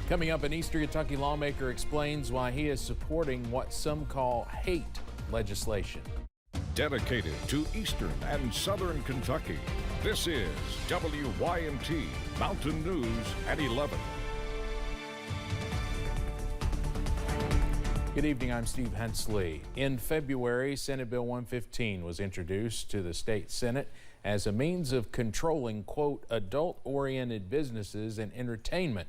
Coming up, an Eastern Kentucky lawmaker explains why he is supporting what some call hate legislation. Dedicated to Eastern and Southern Kentucky, this is WYMT Mountain News at 11. Good evening, I'm Steve Hensley. In February, Senate Bill 115 was introduced to the state Senate as a means of controlling, quote, adult-oriented businesses and entertainment.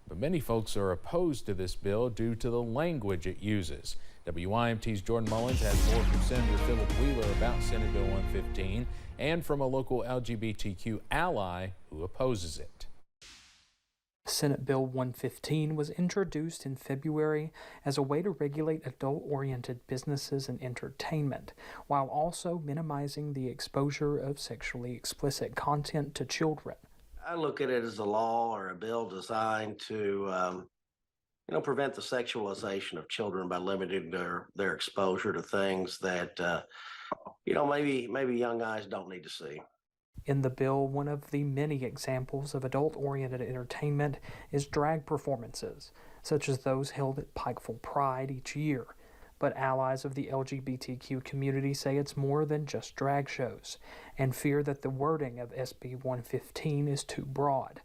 But many folks are opposed to this bill due to the language it uses. WYMT's Jordan Mullins has more from Senator Philip Wheeler about Senate Bill 115 and from a local LGBTQ ally who opposes it. Senate Bill 115 was introduced in February as a way to regulate adult-oriented businesses and entertainment, while also minimizing the exposure of sexually explicit content to children. I look at it as a law or a bill designed to, prevent the sexualization of children by limiting their exposure to things that, maybe young guys don't need to see. In the bill, one of the many examples of adult-oriented entertainment is drag performances, such as those held at Pikeville Pride each year. But allies of the LGBTQ community say it's more than just drag shows, and fear that the wording of SB 115 is too broad,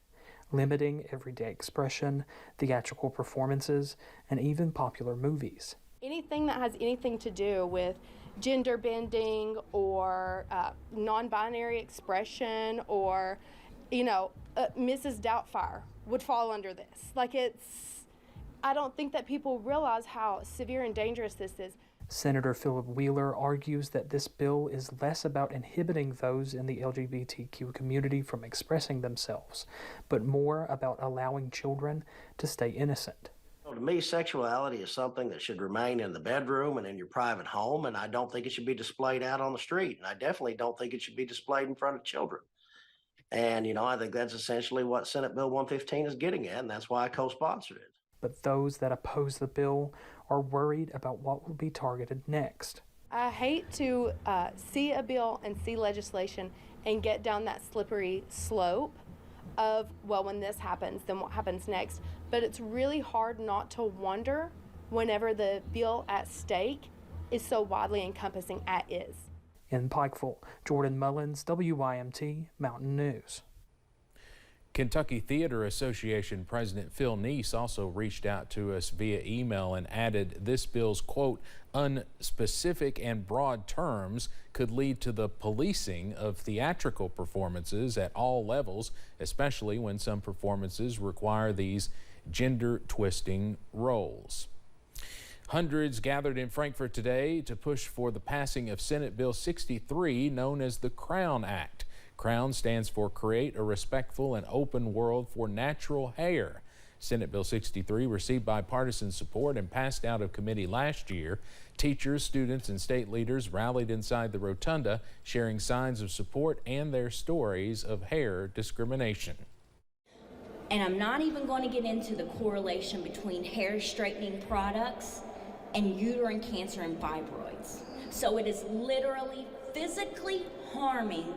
limiting everyday expression, theatrical performances, and even popular movies. Anything that has anything to do with gender bending or non-binary expression or, Mrs. Doubtfire would fall under this. I don't think that people realize how severe and dangerous this is. Senator Philip Wheeler argues that this bill is less about inhibiting those in the LGBTQ community from expressing themselves, but more about allowing children to stay innocent. To me, sexuality is something that should remain in the bedroom and in your private home, and I don't think it should be displayed out on the street, and I definitely don't think it should be displayed in front of children. And, I think that's essentially what Senate Bill 115 is getting at, and that's why I co-sponsored it. But those that oppose the bill are worried about what will be targeted next. I hate to see a bill and see legislation and get down that slippery slope of, well, when this happens, then what happens next? But it's really hard not to wonder whenever the bill at stake is so widely encompassing as is. In Pikeville, Jordan Mullins, WYMT Mountain News. Kentucky Theater Association President Phil Neese also reached out to us via email and added this bill's, quote, unspecific and broad terms could lead to the policing of theatrical performances at all levels, especially when some performances require these gender-twisting roles. Hundreds gathered in Frankfort today to push for the passing of Senate Bill 63, known as the Crown Act. CROWN stands for Create a Respectful and Open World for Natural Hair. Senate Bill 63 received bipartisan support and passed out of committee last year. Teachers, students, and state leaders rallied inside the rotunda, sharing signs of support and their stories of hair discrimination. And I'm not even going to get into the correlation between hair straightening products and uterine cancer and fibroids. So it is literally physically harming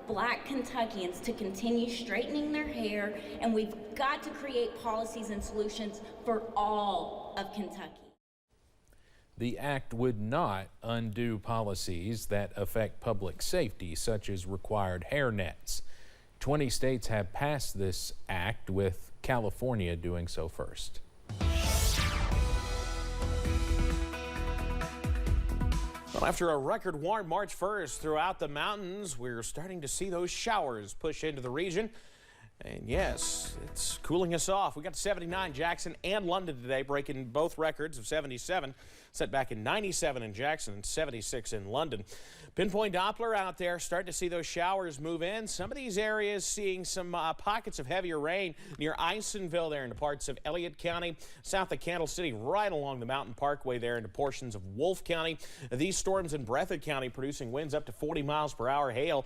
Black Kentuckians to continue straightening their hair, and we've got to create policies and solutions for all of Kentucky. The act would not undo policies that affect public safety, such as required hair nets. 20 states have passed this act, with California doing so first. Well, after a record warm March 1st throughout the mountains, we're starting to see those showers push into the region. And yes, it's cooling us off. We got 79 Jackson and London today, breaking both records of 77, set back in 97 in Jackson and 76 in London. Pinpoint Doppler out there, starting to see those showers move in. Some of these areas seeing some pockets of heavier rain near Isonville there into parts of Elliott County, south of Candle City, right along the Mountain Parkway there into portions of Wolfe County. These storms in Breathitt County producing winds up to 40 miles per hour, hail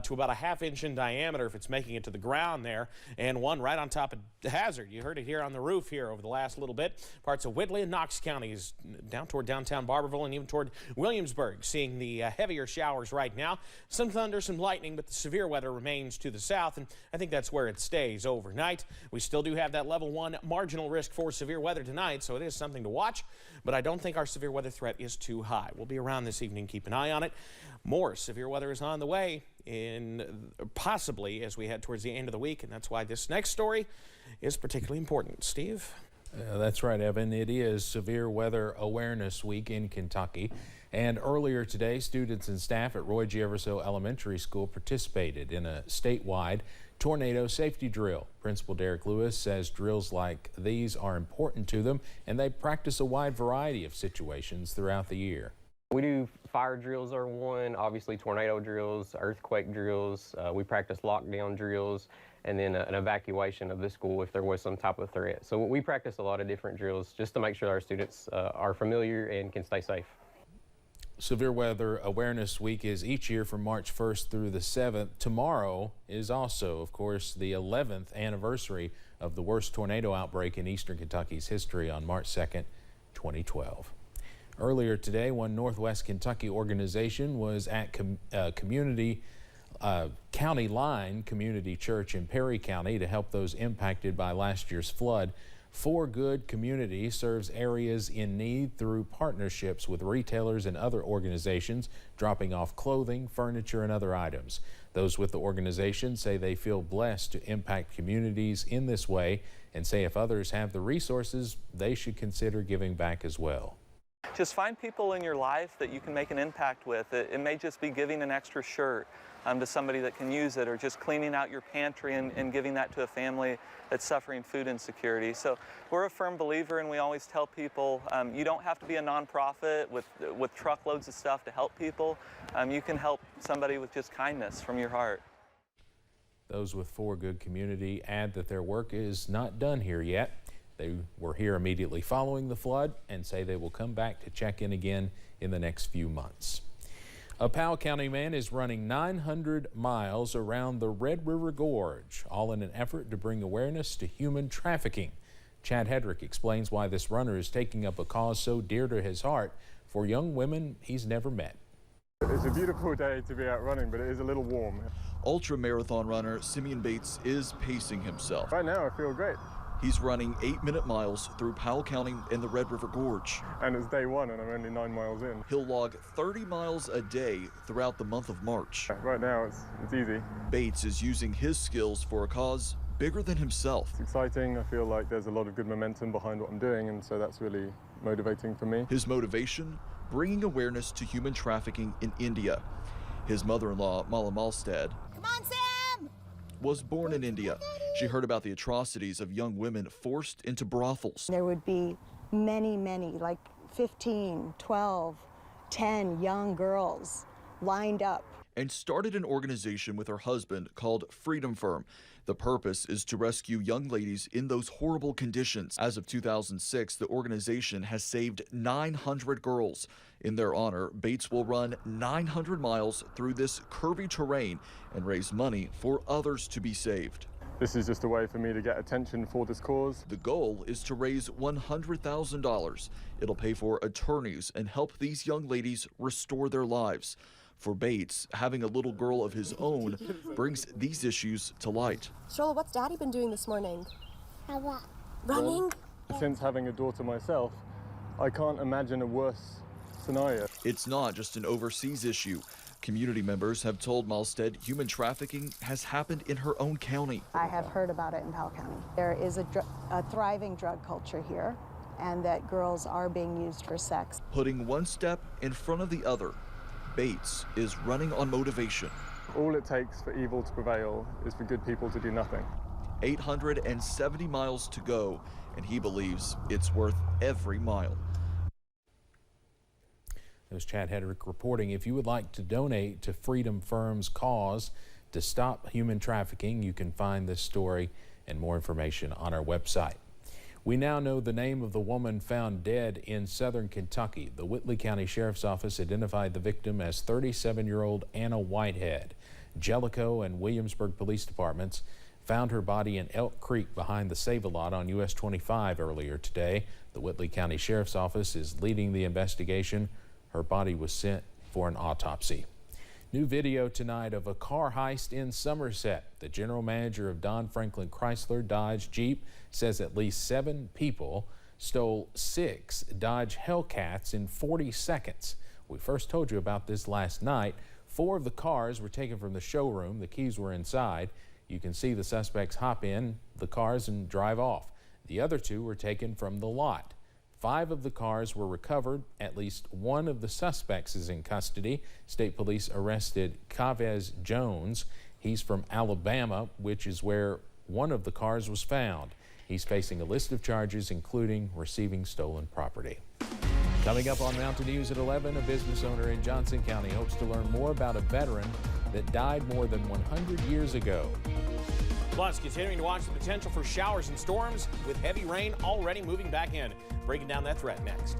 to about a half inch in diameter if it's making it to the ground there. there, and one right on top of Hazard. You heard it here on the roof here over the last little bit. Parts of Whitley and Knox counties down toward downtown Barberville and even toward Williamsburg seeing the heavier showers right now. Some thunder, some lightning, but the severe weather remains to the south, and I think that's where it stays overnight. We still do have that level 1 marginal risk for severe weather tonight, so it is something to watch, but I don't think our severe weather threat is too high. We'll be around this evening. Keep an eye on it. More severe weather is on the way, possibly as we head towards the end of the week, and that's why this next story is particularly important. Steve? That's right, Evan. It is Severe Weather Awareness Week in Kentucky. And earlier today, students and staff at Roy G. Everso Elementary School participated in a statewide tornado safety drill. Principal Derek Lewis says drills like these are important to them, and they practice a wide variety of situations throughout the year. We do fire drills are one, obviously tornado drills, earthquake drills. We practice lockdown drills, and then an evacuation of the school if there was some type of threat. So we practice a lot of different drills just to make sure our students are familiar and can stay safe. Severe Weather Awareness Week is each year from March 1st through the 7th. Tomorrow is also, of course, the 11th anniversary of the worst tornado outbreak in eastern Kentucky's history on March 2nd, 2012. Earlier today, one Northwest Kentucky organization was at County Line Community Church in Perry County to help those impacted by last year's flood. For Good Community serves areas in need through partnerships with retailers and other organizations, dropping off clothing, furniture, and other items. Those with the organization say they feel blessed to impact communities in this way and say if others have the resources, they should consider giving back as well. Just find people in your life that you can make an impact with. It may just be giving an extra shirt to somebody that can use it, or just cleaning out your pantry and giving that to a family that's suffering food insecurity. So we're a firm believer, and we always tell people you don't have to be a nonprofit with truckloads of stuff to help people. You can help somebody with just kindness from your heart. Those with For Good Community add that their work is not done here yet. They were here immediately following the flood and say they will come back to check in again in the next few months. A Powell County man is running 900 miles around the Red River Gorge, all in an effort to bring awareness to human trafficking. Chad Hedrick explains why this runner is taking up a cause so dear to his heart for young women he's never met. It's a beautiful day to be out running, but it is a little warm. Ultra-marathon runner Simeon Bates is pacing himself. Right now I feel great. He's running 8-minute miles through Powell County and the Red River Gorge. And it's day one and I'm only 9 miles in. He'll log 30 miles a day throughout the month of March. Right now it's easy. Bates is using his skills for a cause bigger than himself. It's exciting. I feel like there's a lot of good momentum behind what I'm doing, and so that's really motivating for me. His motivation? Bringing awareness to human trafficking in India. His mother-in-law, Mala Malstead, come on, Sam! was born in India. She heard about the atrocities of young women forced into brothels. There would be many, like 15, 12, 10 young girls lined up. And started an organization with her husband called Freedom Firm. The purpose is to rescue young ladies in those horrible conditions. As of 2006, the organization has saved 900 girls. In their honor, Bates will run 900 miles through this curvy terrain and raise money for others to be saved. This is just a way for me to get attention for this cause. The goal is to raise $100,000. It'll pay for attorneys and help these young ladies restore their lives. For Bates, having a little girl of his own brings these issues to light. Shola, what's Daddy been doing this morning? Running? Since having a daughter myself, I can't imagine a worse scenario. It's not just an overseas issue. Community members have told Malstead human trafficking has happened in her own county. I have heard about it in Powell County. There is a thriving drug culture here, and that girls are being used for sex. Putting one step in front of the other, Bates is running on motivation. All it takes for evil to prevail is for good people to do nothing. 870 miles to go, and he believes it's worth every mile. That was Chad Hedrick reporting. If you would like to donate to Freedom Firm's cause to stop human trafficking, you can find this story and more information on our website. We now know the name of the woman found dead in southern Kentucky. The Whitley County Sheriff's Office identified the victim as 37-year-old Anna Whitehead. Jellicoe and Williamsburg police departments found her body in Elk Creek behind the Save-A-Lot on US 25 earlier today. The Whitley County Sheriff's Office is leading the investigation. Her body was sent for an autopsy. New video tonight of a car heist in Somerset. The general manager of Don Franklin Chrysler Dodge Jeep says at least 7 people stole 6 Dodge Hellcats in 40 seconds. We first told you about this last night. 4 of the cars were taken from the showroom. The keys were inside. You can see the suspects hop in the cars and drive off. The other 2 were taken from the lot. 5 of the cars were recovered. At least 1 of the suspects is in custody. State police arrested Chavez Jones. He's from Alabama, which is where one of the cars was found. He's facing a list of charges, including receiving stolen property. Coming up on Mountain News at 11, a business owner in Johnson County hopes to learn more about a veteran that died more than 100 years ago. Plus, continuing to watch the potential for showers and storms with heavy rain already moving back in. Breaking down that threat next.